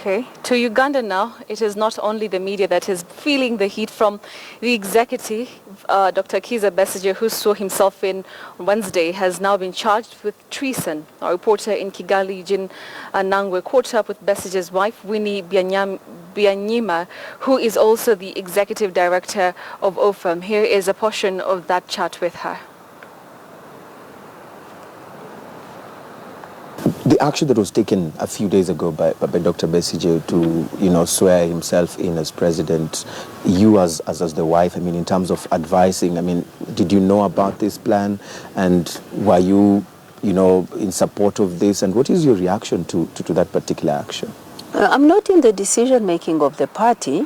Okay, to Uganda now, it is not only the media that is feeling the heat from the executive. Dr. Kiiza Besigye, who swore himself in Wednesday, has now been charged with treason. Our reporter in Kigali Eugene Anangwe caught up with Besigye's wife, Winnie Biyanyima, who is also the executive director of Oxfam. Here is a portion of that chat with her. The action that was taken a few days ago by Dr. Besigye to, swear himself in as president, you as the wife, in terms of advising, did you know about this plan, and were you, in support of this, and what is your reaction to that particular action? I'm not in the decision-making of the party.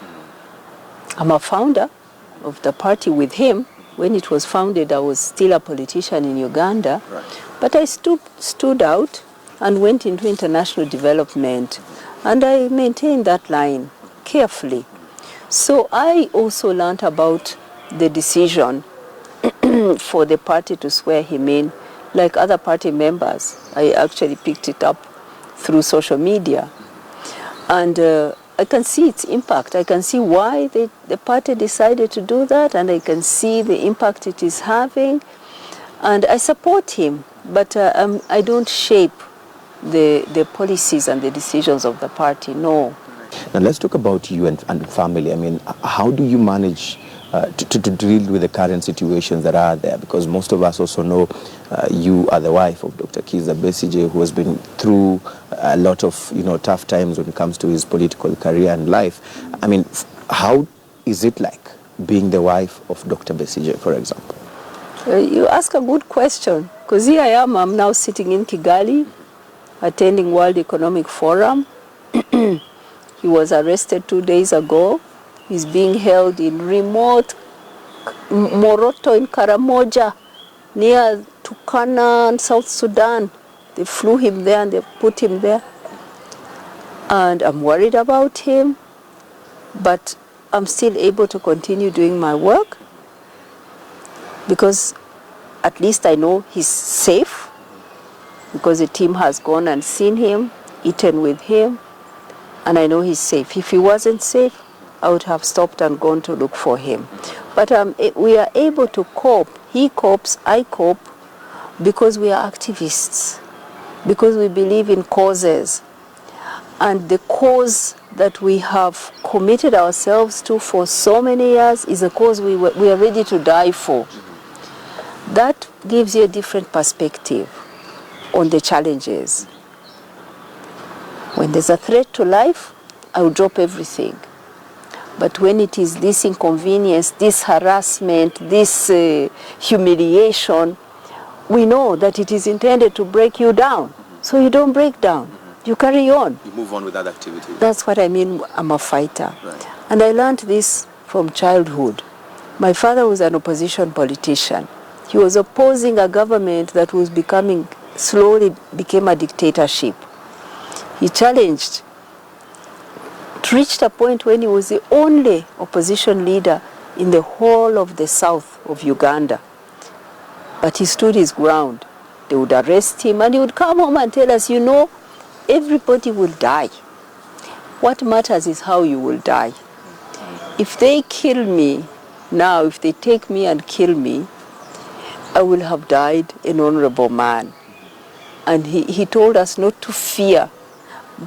I'm a founder of the party with him. When it was founded, I was still a politician in Uganda, right. But I stood out and went into international development, and I maintained that line carefully. So I also learned about the decision for the party to swear him in, like other party members. I actually picked it up through social media, and I can see its impact. I can see why the party decided to do that, and I can see the impact it is having, and I support him, but I don't shape the policies and the decisions of the party, no. Now let's talk about you and family. How do you manage to deal with the current situations that are there? Because most of us also know you are the wife of Dr. Kiiza Besigye, who has been through a lot of tough times when it comes to his political career and life. How is it like being the wife of Dr. Besigye, for example? You ask a good question, because here I am, I'm now sitting in Kigali, attending World Economic Forum. He was arrested 2 days ago. He's being held in remote Moroto in Karamoja, near Turkana, South Sudan. They flew him there and they put him there. And I'm worried about him, but I'm still able to continue doing my work, because at least I know he's safe, because the team has gone and seen him, eaten with him, and I know he's safe. If he wasn't safe, I would have stopped and gone to look for him. But we are able to cope. He copes, I cope, because we are activists, because we believe in causes. And the cause that we have committed ourselves to for so many years is a cause we are ready to die for. That gives you a different perspective on the challenges. When there's a threat to life, I will drop everything. But when it is this inconvenience, this harassment, this humiliation, we know that it is intended to break you down. So you don't break down. You carry on. You move on with that activity. That's what I mean. I'm a fighter. Right. And I learned this from childhood. My father was an opposition politician. He was opposing a government that was slowly became a dictatorship. He challenged, reached a point when he was the only opposition leader in the whole of the south of Uganda. But he stood his ground. They would arrest him and he would come home and tell us, everybody will die. What matters is how you will die. If they kill me now, if they take me and kill me, I will have died an honorable man. And he told us not to fear,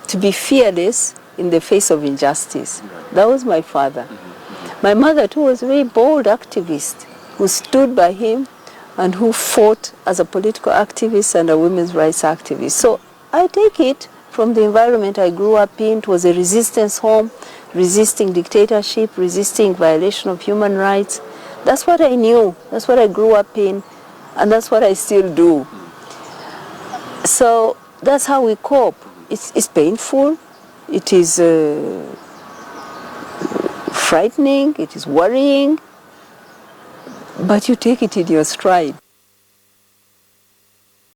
to be fearless in the face of injustice. That was my father. My mother too was a very bold activist who stood by him and who fought as a political activist and a women's rights activist. So I take it from the environment I grew up in. It was a resistance home, resisting dictatorship, resisting violation of human rights. That's what I knew. That's what I grew up in. And that's what I still do. So that's how we cope. It's painful. It is frightening. It is worrying. But you take it in your stride.